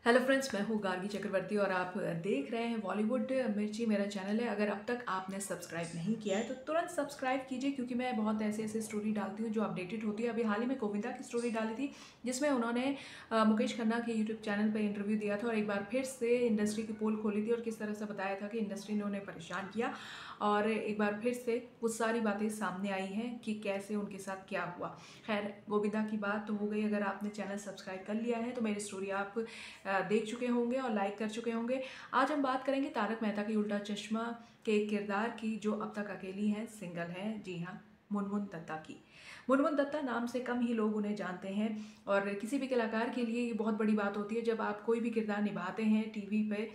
Hello friends, मैं हूँ गार्गी चक्रवर्ती और आप देख रहे हैं बॉलीवुड मिर्ची। मेरा चैनल है। अगर अब तक आपने सब्सक्राइब नहीं किया है तो तुरंत सब्सक्राइब कीजिए, क्योंकि मैं बहुत ऐसे ऐसे स्टोरी डालती हूँ जो अपडेटेड होती है। अभी हाल ही में गोविंदा की स्टोरी डाली थी, जिसमें उन्होंने मुकेश खन्ना के यूट्यूब चैनल पर इंटरव्यू दिया था और एक बार फिर से इंडस्ट्री की पोल खोली थी और किस तरह से बताया था कि इंडस्ट्री ने उन्हें परेशान किया। और एक बार फिर से वो सारी बातें सामने आई हैं कि कैसे उनके साथ क्या हुआ। खैर, गोविंदा की बात तो हो गई। अगर आपने चैनल सब्सक्राइब कर लिया है तो मेरी स्टोरी आप देख चुके होंगे और लाइक कर चुके होंगे। आज हम बात करेंगे तारक मेहता की उल्टा चश्मा के किरदार की, जो अब तक अकेली हैं, सिंगल हैं। जी हाँ, मुनमुन दत्ता की। मुनमुन दत्ता नाम से कम ही लोग उन्हें जानते हैं और किसी भी कलाकार के लिए ये बहुत बड़ी बात होती है जब आप कोई भी किरदार निभाते हैं टीवी पे,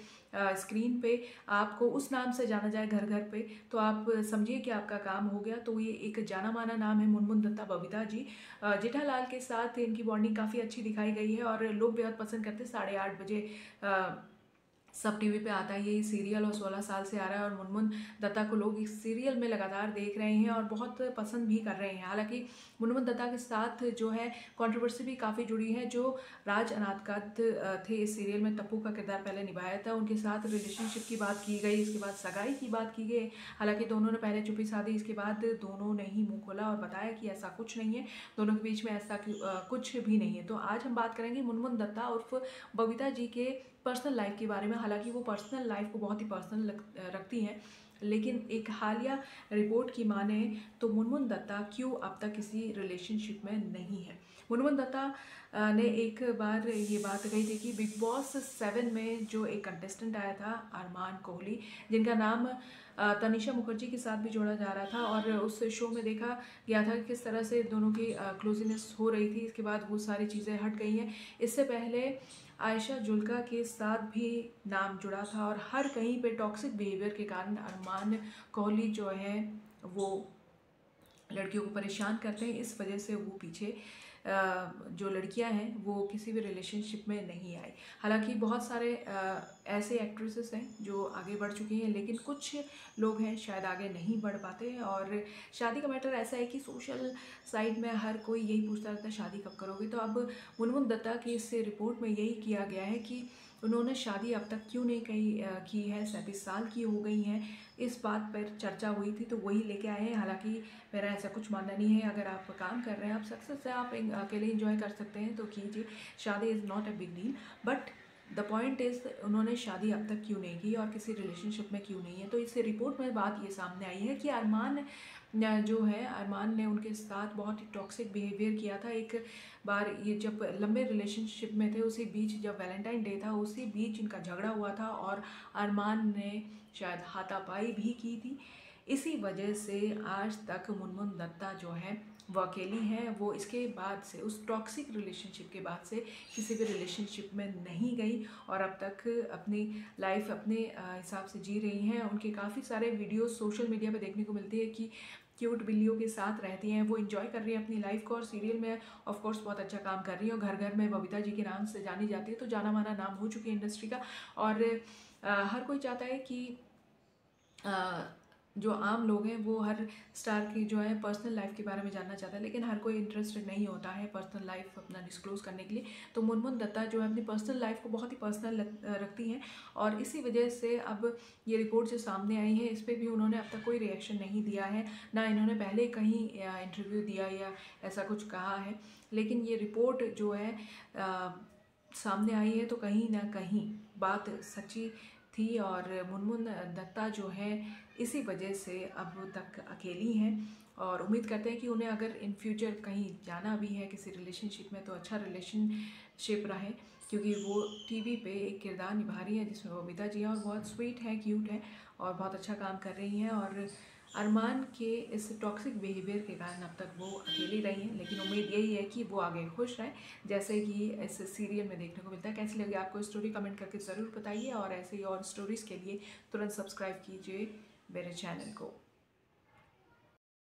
स्क्रीन पे, आपको उस नाम से जाना जाए घर घर पे, तो आप समझिए कि आपका काम हो गया। तो ये एक जाना माना नाम है, मुनमुन दत्ता बबीता जी। जेठालाल के साथ इनकी बॉन्डिंग काफ़ी अच्छी दिखाई गई है और लोग बेहद पसंद करते हैं। 8:30 बजे सब टीवी पे आता है ये सीरियल और 16 साल से आ रहा है और मुनमुन दत्ता को लोग इस सीरियल में लगातार देख रहे हैं और बहुत पसंद भी कर रहे हैं। हालांकि मुनमुन दत्ता के साथ जो है कंट्रोवर्सी भी काफ़ी जुड़ी है। जो राज अनाथकत थे इस सीरियल में, टप्पू का किरदार पहले निभाया था, उनके साथ रिलेशनशिप की बात की गई, इसके बाद सगाई की बात की गई। हालांकि दोनों ने पहले चुप्पी साधी, इसके बाद दोनों ने ही मुँह खोला और बताया कि ऐसा कुछ नहीं है, दोनों के बीच में ऐसा कुछ भी नहीं है। तो आज हम बात करेंगे मुनमुन दत्ता उर्फ बबीता जी के पर्सनल लाइफ के बारे में। हालांकि वो पर्सनल लाइफ को बहुत ही पर्सनल रखती हैं, लेकिन एक हालिया रिपोर्ट की माने तो मुनमुन दत्ता क्यों अब तक किसी रिलेशनशिप में नहीं है। मुनमुन दत्ता ने एक बार ये बात कही थी कि बिग बॉस 7 में जो एक कंटेस्टेंट आया था, अरमान कोहली, जिनका नाम तनिषा मुखर्जी के साथ भी जोड़ा जा रहा था, और उस शो में देखा गया था कि किस तरह से दोनों की क्लोजीनेस हो रही थी। इसके बाद वो सारी चीज़ें हट गई हैं। इससे पहले आयशा जुल्का के साथ भी नाम जुड़ा था और हर कहीं पे टॉक्सिक बिहेवियर के कारण अरमान कोहली जो है वो लड़कियों को परेशान करते हैं। इस वजह से वो पीछे जो लड़कियां हैं वो किसी भी रिलेशनशिप में नहीं आई। हालांकि बहुत सारे ऐसे एक्ट्रेसेस हैं जो आगे बढ़ चुकी हैं, लेकिन कुछ लोग हैं शायद आगे नहीं बढ़ पाते। और शादी का मैटर ऐसा है कि सोशल साइड में हर कोई यही पूछता रहता है शादी कब करोगे। तो अब मुनमुन दत्ता की इस रिपोर्ट में यही किया गया है कि उन्होंने शादी अब तक क्यों नहीं की है। 37 साल की हो गई हैं। इस बात पर चर्चा हुई थी तो वही लेके आए हैं। हालांकि मेरा ऐसा कुछ मानना नहीं है। अगर आप काम कर रहे हैं, आप सक्सेस है, आप अकेले इंजॉय कर सकते हैं तो कीजिए। शादी is not a big deal, but the point is उन्होंने शादी अब तक क्यों नहीं की और किसी रिलेशनशिप में क्यों नहीं है। तो इस रिपोर्ट में बात ये सामने आई है कि अरमान जो है, अरमान ने उनके साथ बहुत ही टॉक्सिक बिहेवियर किया था। एक बार ये जब लंबे रिलेशनशिप में थे, उसी बीच जब वैलेंटाइन डे था, उसी बीच इनका झगड़ा हुआ था और अरमान ने शायद हाथापाई भी की थी। इसी वजह से आज तक मुनमुन दत्ता जो है वो अकेली हैं। वो इसके बाद से, उस टॉक्सिक रिलेशनशिप के बाद से किसी भी रिलेशनशिप में नहीं गई और अब तक अपनी लाइफ अपने हिसाब से जी रही हैं। उनके काफ़ी सारे वीडियोस सोशल मीडिया पे देखने को मिलती है कि क्यूट बिल्लियों के साथ रहती हैं, वो इंजॉय कर रही हैं अपनी लाइफ को और सीरियल में ऑफ कोर्स बहुत अच्छा काम कर रही हैं और घर घर में बबीता जी के नाम से जानी जाती है। तो जाना माना नाम हो चुकी है इंडस्ट्री का। और हर कोई चाहता है कि जो आम लोग हैं वो हर स्टार की जो है पर्सनल लाइफ के बारे में जानना चाहता है, लेकिन हर कोई इंटरेस्टेड नहीं होता है पर्सनल लाइफ अपना डिस्क्लोज करने के लिए। तो मुनमुन दत्ता जो है अपनी पर्सनल लाइफ को बहुत ही पर्सनल रखती हैं और इसी वजह से अब ये रिपोर्ट जो सामने आई है, इस पर भी उन्होंने अब तक कोई रिएक्शन नहीं दिया है, ना इन्होंने पहले कहीं इंटरव्यू दिया या ऐसा कुछ कहा है। लेकिन ये रिपोर्ट जो है सामने आई है तो कहीं ना कहीं बात सच्ची थी और मुनमुन दत्ता जो है इसी वजह से अब तक अकेली हैं और उम्मीद करते हैं कि उन्हें अगर इन फ्यूचर कहीं जाना भी है किसी रिलेशनशिप में तो अच्छा रिलेशनशिप रहे, क्योंकि वो टीवी पे एक किरदार निभा रही है जिसमें बबीता जी हैं और बहुत स्वीट है, क्यूट है और बहुत अच्छा काम कर रही हैं। और अरमान के इस टॉक्सिक बिहेवियर के कारण अब तक वो अकेली रही हैं, लेकिन उम्मीद यही है कि वो आगे खुश रहें जैसे कि इस सीरियल में देखने को मिलता है। कैसी लगी आपको स्टोरी, कमेंट करके ज़रूर बताइए और ऐसे ही और स्टोरीज़ के लिए तुरंत सब्सक्राइब कीजिए मेरे चैनल को।